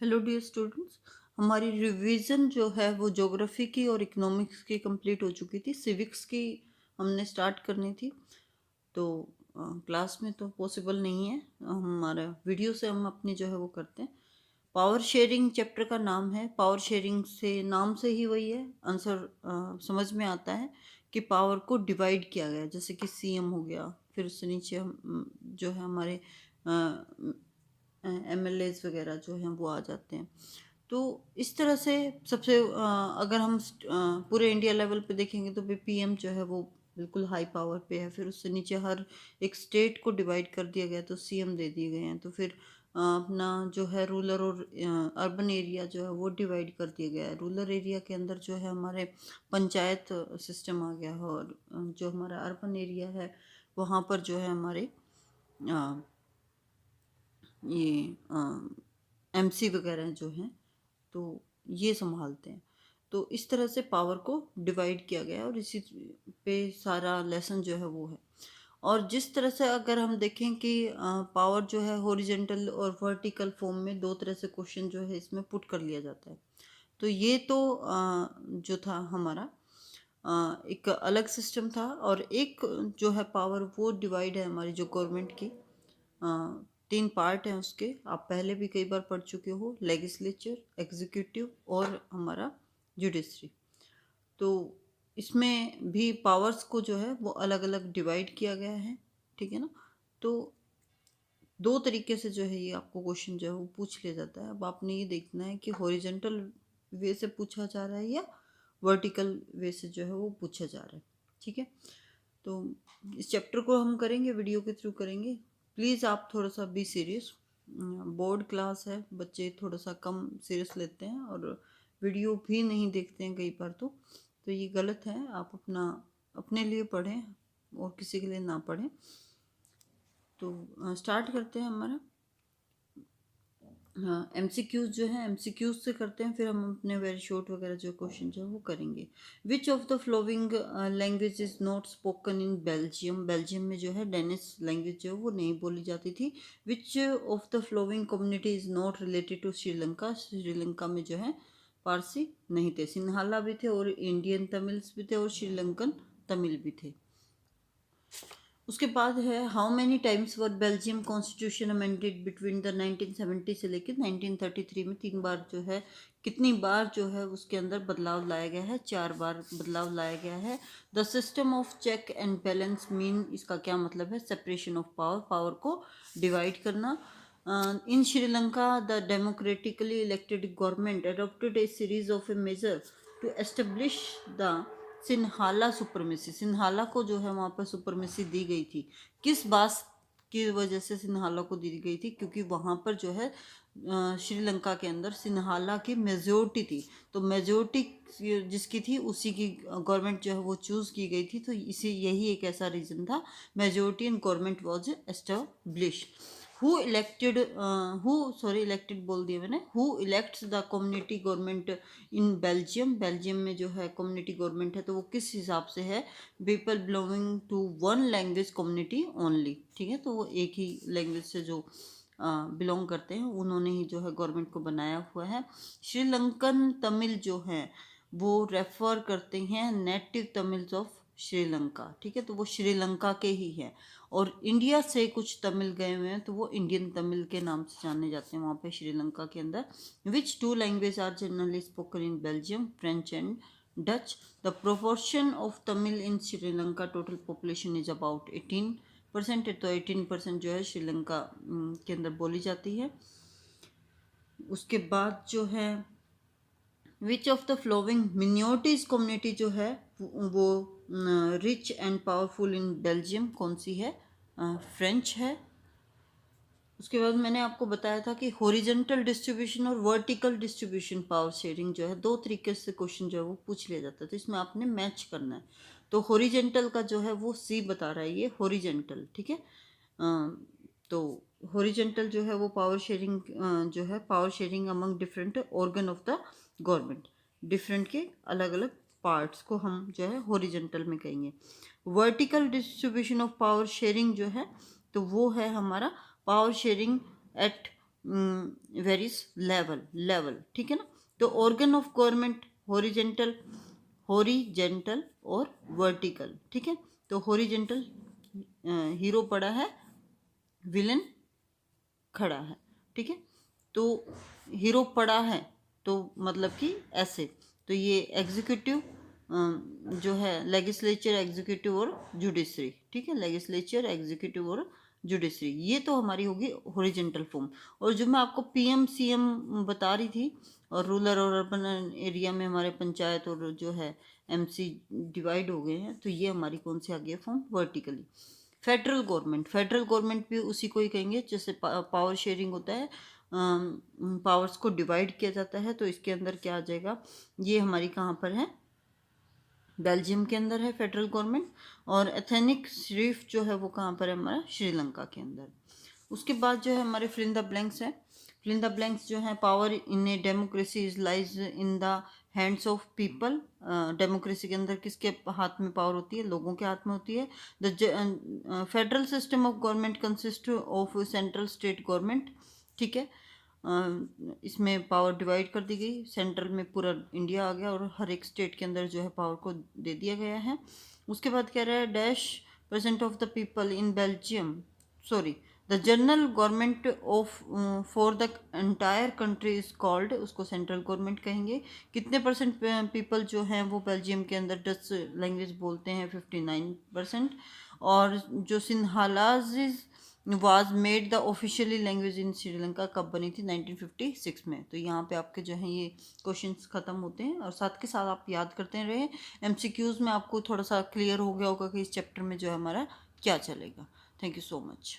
Hello dear students. हमारी revision जो है वो ज्योग्राफी की और इकोनॉमिक्स की कंप्लीट हो चुकी थी। सिविक्स की हमने स्टार्ट करनी थी, तो क्लास में तो पॉसिबल नहीं है। हमारा वीडियो से हम अपनी जो है वो करते हैं। पावर शेयरिंग चैप्टर का नाम है। पावर शेयरिंग से नाम से ही वही है, आंसर समझ में आता है कि पावर को डिवाइड किया गया, जैसे कि सीएम हो गया, फिर उससे नीचे जो है हमारे एमएलएज वगैरह जो हैं वो आ जाते हैं। तो इस तरह से सबसे अगर हम पूरे इंडिया लेवल पे देखेंगे तो पीएम जो है वो बिल्कुल हाई पावर पे है। फिर उससे नीचे हर एक स्टेट को डिवाइड कर दिया गया, तो सीएम दे दिए गए हैं। तो फिर अपना जो है रूरल और अर्बन एरिया जो है वो डिवाइड कर दिया गया है। रूरल एरिया के अंदर जो है हमारे पंचायत सिस्टम आ गया है, और जो हमारा अर्बन एरिया है वहाँ पर जो है हमारे ये एमसी वगैरह जो हैं, तो ये संभालते हैं। तो इस तरह से पावर को डिवाइड किया गया है, और इसी पे सारा लेसन जो है वो है। और जिस तरह से अगर हम देखें कि पावर जो है हॉरिजेंटल और वर्टिकल फॉर्म में दो तरह से क्वेश्चन जो है इसमें पुट कर लिया जाता है। तो ये तो जो था हमारा एक अलग सिस्टम था। और एक जो है पावर वो डिवाइड है हमारी जो गवर्नमेंट की, तीन पार्ट हैं उसके। आप पहले भी कई बार पढ़ चुके हो, लेजिस्लेचर, एग्जीक्यूटिव और हमारा जुडिशरी। तो इसमें भी पावर्स को जो है वो अलग अलग डिवाइड किया गया है, ठीक है ना। तो दो तरीके से जो है ये आपको क्वेश्चन जो है वो पूछ लिया जाता है। अब आपने ये देखना है कि हॉरिजेंटल वे से पूछा जा रहा है या वर्टिकल वे से जो है वो पूछा जा रहा है, ठीक है। तो इस चैप्टर को हम करेंगे, वीडियो के थ्रू करेंगे। प्लीज़ आप थोड़ा सा बी सीरियस। बोर्ड क्लास है, बच्चे थोड़ा सा कम सीरियस लेते हैं और वीडियो भी नहीं देखते हैं कई बार। तो ये गलत है। आप अपना अपने लिए पढ़ें और किसी के लिए ना पढ़ें। तो स्टार्ट करते हैं हमारा। हाँ, एमसीक्यूज जो है एमसीक्यूज से करते हैं, फिर हम अपने वेरी शॉर्ट वगैरह जो क्वेश्चन जो है वो करेंगे। विच of the flowing language is not spoken in Belgium. Belgium में जो है डेनिश लैंग्वेज जो है वो नहीं बोली जाती थी। Which of the flowing community is not related to Sri Lanka. Sri Lanka में जो है पारसी नहीं थे, सिन्हाला भी थे और इंडियन तमिल्स भी थे और श्रीलंकन तमिल भी थे। उसके बाद है how many times were Belgium constitution amended between the 1970 से लेकर 1933 में। तीन बार जो है, कितनी बार जो है उसके अंदर बदलाव लाया गया है? 4 बार बदलाव लाया गया है। The system of check and balance mean, इसका क्या मतलब है? सेपरेशन ऑफ पावर, पावर को डिवाइड करना। In Sri Lanka the democratically elected government adopted a series of a measure to establish the Sinhala supremacy. Sinhala को जो है वहाँ पर सुपरमेसी दी गई थी। किस बात की वजह से सिन्हाला को दी गई थी? क्योंकि वहाँ पर जो है श्रीलंका के अंदर सिन्हाला की मेजोरिटी थी। तो मेजोरिटी जिसकी थी उसी की गवर्नमेंट जो है वो चूज़ की गई थी। तो इसी यही एक ऐसा रीज़न था, majority in government was establish. Elected बोल दिया मैंने। Who elects the community government in Belgium. Belgium में जो है कम्युनिटी गवर्नमेंट है, तो वो किस हिसाब से है? People belonging to one language community only, ठीक है। तो वो एक ही लैंग्वेज से जो बिलोंग करते हैं उन्होंने ही जो है गवर्नमेंट को बनाया हुआ है। श्रीलंकन तमिल जो है वो रेफर करते हैं नेटिव तमिल्स ऑफ श्रीलंका, ठीक है। तो वो श्रीलंका के ही हैं। और इंडिया से कुछ तमिल गए हुए हैं, तो वो इंडियन तमिल के नाम से जाने जाते हैं वहाँ पे श्रीलंका के अंदर। Which two language are generally spoken in Belgium? French and Dutch. The proportion of Tamil in Sri Lanka total population is about 18%। तो 18% जो है श्रीलंका के अंदर बोली जाती है। उसके बाद जो है विच of the flowing minorities community जो है वो rich and powerful in Belgium, कौन सी है? फ्रेंच है। उसके बाद मैंने आपको बताया था कि हॉरिजेंटल डिस्ट्रीब्यूशन और वर्टिकल डिस्ट्रीब्यूशन पावर शेयरिंग जो है दो तरीके से क्वेश्चन जो है वो पूछ लिया जाता है। तो इसमें आपने मैच करना है। तो हॉरिजेंटल का जो है वो सी बता रहा है, ये हॉरिजेंटल, ठीक है। तो हॉरिजेंटल जो है वो पावर शेयरिंग जो है power sharing among different organ of the government, different के अलग अलग पार्ट्स को हम जो है हॉरिजेंटल में कहेंगे। Vertical distribution of power sharing जो है, तो वो है हमारा power sharing at various level, ठीक है ना। तो ऑर्गन ऑफ गवर्नमेंट हॉरिजेंटल और वर्टिकल, ठीक है। तो हॉरिजेंटल हीरो पड़ा है, विलन खड़ा है, ठीक है। तो हीरो पड़ा है तो मतलब कि ऐसे, तो ये एग्जीक्यूटिव जो है लेजिस्लेचर, एग्जीक्यूटिव और जुडिशरी, ठीक है। लेजिस्लेचर, एग्जीक्यूटिव और जुडिशरी, ये तो हमारी होगी हॉरिजेंटल फॉर्म। और जो मैं आपको पीएम सीएम बता रही थी, और रूरल और अर्बन एरिया में हमारे पंचायत और जो है एमसी डिवाइड हो गए हैं, तो ये हमारी कौन सी आ गई है फॉर्म, वर्टिकली। फेडरल गवर्नमेंट भी उसी को ही कहेंगे, जैसे पावर शेयरिंग होता है, पावर्स को डिवाइड किया जाता है, तो इसके अंदर क्या आ जाएगा, ये हमारी कहाँ पर है, बेल्जियम के अंदर है फेडरल गवर्नमेंट। और एथेनिक शरीफ जो है वो कहाँ पर है, हमारा श्रीलंका के अंदर। उसके बाद जो है हमारे फिल इन द ब्लैंक्स है। फिल इन द ब्लैंक्स जो है, power in a democracy is lies in the hands of people. Democracy के अंदर किसके हाथ में पावर होती है, लोगों के हाथ में होती है। The federal system of government consist of central state government, ठीक है। इसमें पावर डिवाइड कर दी गई, सेंट्रल में पूरा इंडिया आ गया और हर एक स्टेट के अंदर जो है पावर को दे दिया गया है। उसके बाद कह रहा है dash % of the people in Belgium, sorry, the general government of for the entire country is called, उसको सेंट्रल गवर्नमेंट कहेंगे। कितने % पीपल जो हैं वो बेल्जियम के अंदर डच लैंग्वेज बोलते हैं, 59%। और जो Sinhalese was made the officially language in Sri Lanka कब बनी थी, 1956 में। तो यहाँ पे आपके जो हैं ये क्वेश्चंस खत्म होते हैं, और साथ के साथ आप याद करते रहे। एमसीक्यूज में आपको थोड़ा सा क्लियर हो गया होगा कि इस चैप्टर में जो है हमारा क्या चलेगा। Thank you so much.